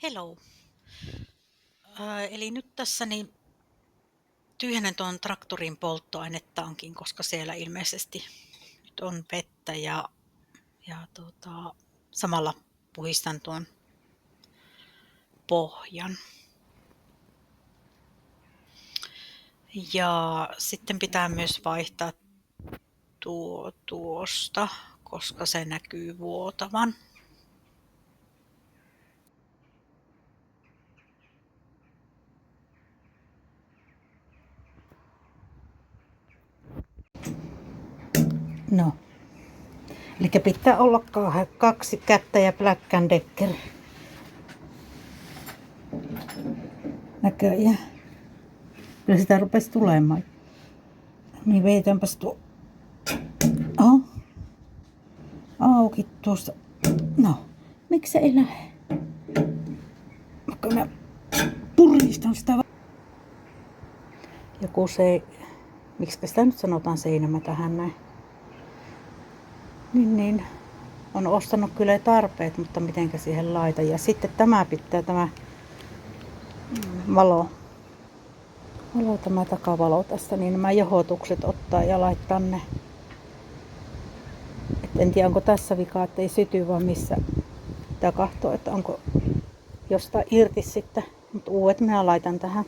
Hello. Eli nyt tässä niin tyhjennän tuon traktorin polttoainetankin, koska siellä ilmeisesti nyt on vettä ja samalla puhdistan tuon pohjan. Ja sitten pitää myös vaihtaa tuosta, koska se näkyy vuotavan. No, eli pitää olla 2 kättä ja Black & Decker. Näköjään. Kyllä sitä rupesi tulemaan. Niin veitäänpäs tuo auki tuosta. No, miksi se ei lähde? Vaikka mä puristan sitä. Joku se, miksi sitä nyt sanotaan seinämä tähän näin. Niin, on ostanut kyllä tarpeet, mutta mitenkä siihen laita. Ja sitten tämä valo, tämä takavalo tästä, niin nämä johotukset ottaa ja laittaa ne. Et en tiedä onko tässä vika, että ei syty vaan missä. Pitää katsoa, että onko jostain irti sitten, mutta uudet minä laitan tähän.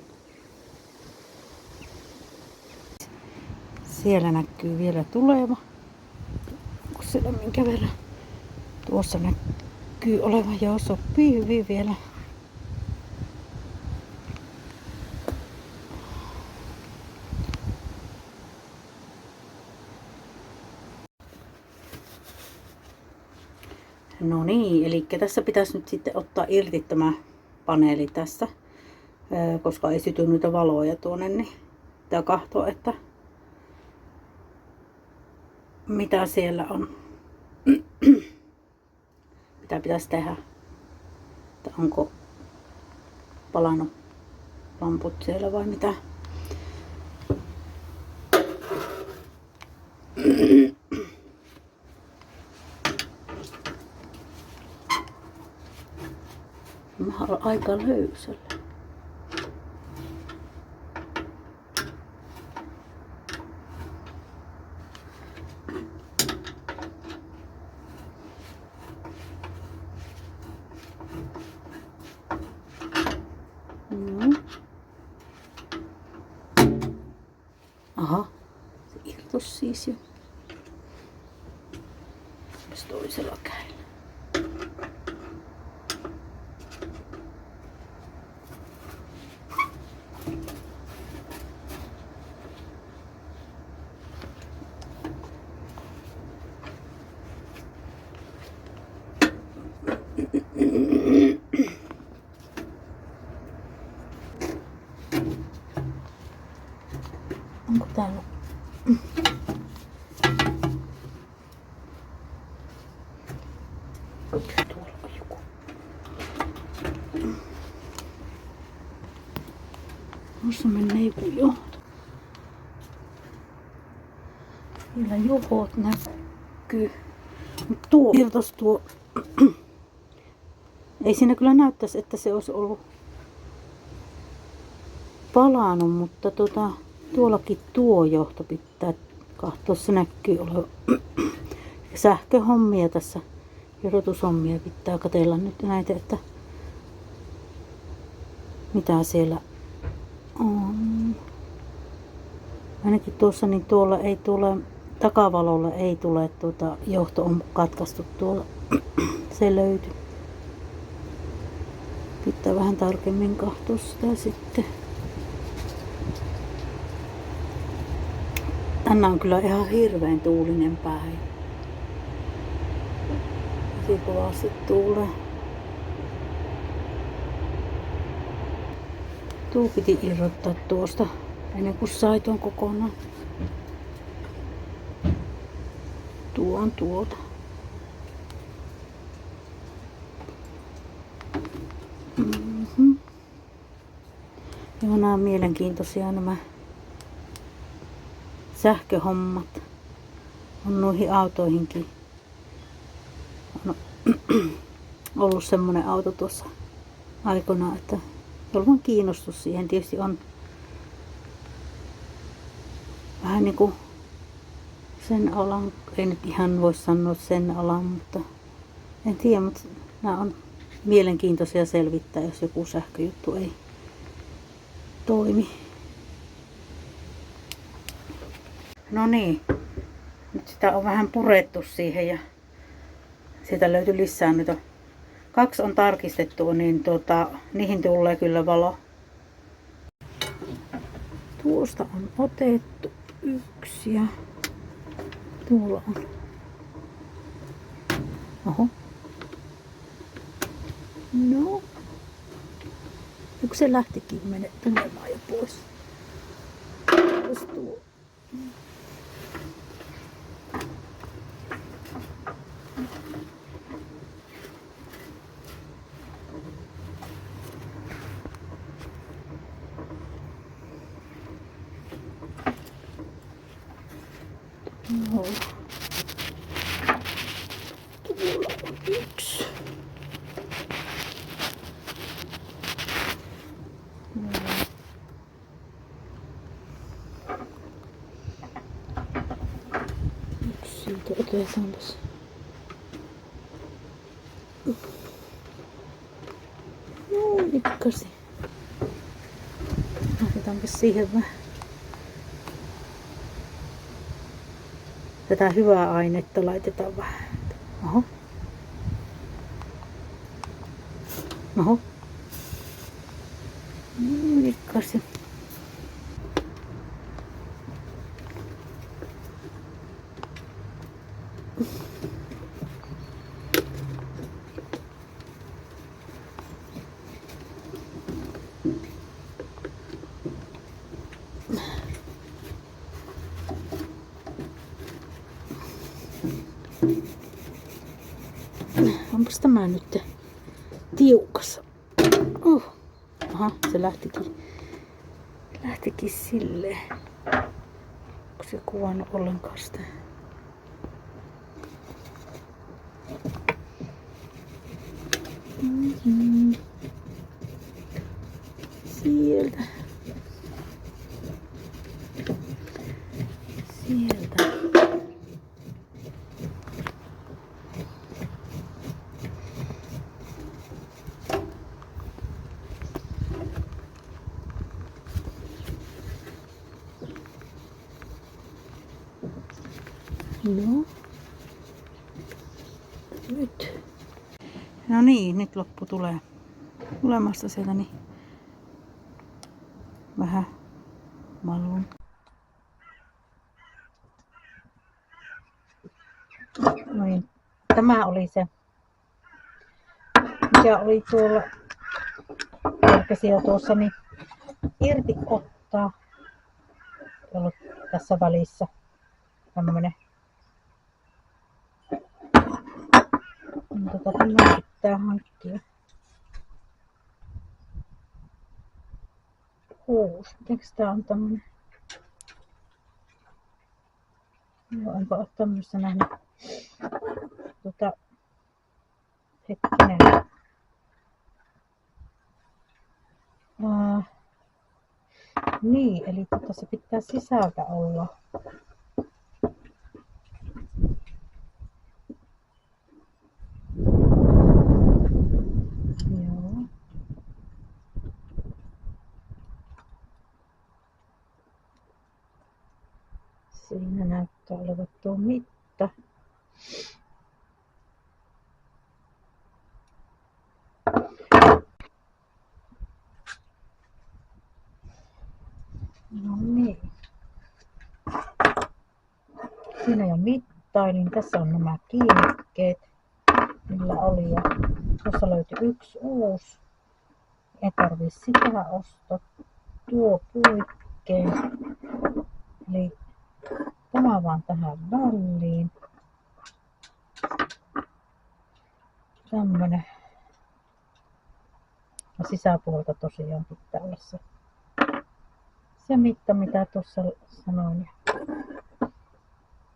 Siellä näkyy vielä tuleva. Onko siellä minkä verran? Tuossa näkyy olevan, joo, sopii hyvin vielä. No niin, eli tässä pitäisi nyt sitten ottaa irti tämä paneeli tässä, koska ei syty noita valoja tuonne, niin pitää katsoa, että mitä siellä on. Mitä pitäisi tehdä, että onko palannut lamput siellä vai mitä. Mä olen aika löysällä. Aha, se irtos siis jo. Myös toisella kädellä. Onko täällä? Tuolla on joku. Tuossa menee joku johto. Siellä johot näkyy. Mut tuo irtos tuo. Ei siinä kyllä näyttäisi, että se olisi ollut palannut, mutta tuollakin tuo johto pitää katsoa. Se näkyy olevan sähköhommia tässä. Erotushommia pitää katsella nyt näitä, että mitä siellä on. Ainakin tuossa, niin tuolla ei tule, takavalolla ei tule, johto on katkaistu tuolla. Se löytyy. Pitää vähän tarkemmin katsoa sitä sitten. Tänään on kyllä ihan hirveän tuulinen päivä. Tosi kovasti tuulee. Tuo piti irrottaa tuosta ennen kuin sai tuon kokonaan. Tuo on tuota. Joo, nämä on mielenkiintoisia nämä sähköhommat. On noihin autoihinkin. On ollut semmonen auto tuossa aikoinaan, että jolloin kiinnostus siihen tietysti on vähän niin kuin sen alan, ei nyt ihan voi sanoa sen alan, mutta en tiedä, mutta nämä on mielenkiintoisia selvittää, jos joku sähköjuttu ei toimi. No niin, nyt sitä on vähän purettu siihen ja sieltä löytyi lisää nyt. 2 on tarkistettu, niin niihin tulee kyllä valo. Tuosta on otettu 1 ja tuolla on. Oho. No. Yksi se lähtikin menemään jo pois. Pois tuo. No. Tuolla on 1. Siitä otetaanpas. No nikkasi. Laitetaanpas siihen vähän tätä hyvää ainetta, laitetaan vähän. Oho. Oho. Nikkasi. Onpas tämä nyt tiukas. Aha, se lähtikin silleen. Onko se kuvannut ollenkaan sitä? Sieltä. No. Nyt. No niin, nyt loppu tulee tulemasta sieltä niin vähän mallun. No niin, tämä oli se, mikä oli tuolla kerkesi jo tuossa niin irti ottaa. Ollut tässä välissä tämmönen. Tämä pitää hankkia. Mitenkäs tää on tämmönen? Joo, enpä oo tämmöstä nähnyt. Hetkinen. Niin, eli se pitää sisältä olla. Joo. Siinä näyttää olevan tuo mitta. No niin. Siinä jo mittailin. Tässä on nämä kiinnikkeet, millä oli. Ja tuossa löytyi 1 uusi. Ei tarvii sitä ostaa. Tuo puikkeen. Eli tämä vaan tähän väliin. Tämmönen. Ja sisäpuolta tosiaan pitää olla se mitta, mitä tuossa sanoin.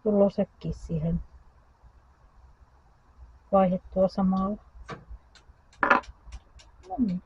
Tullut sekin siihen vaihdettua samalla. No niin.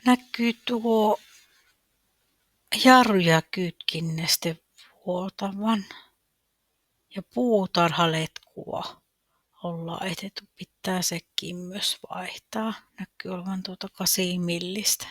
Näkyy tuo jarru- ja kytkinneste vuotavan. Ja puutarhaletkua ollaan etetty. Pitää sekin myös vaihtaa. Näkyy olevan tuota 8 millistä.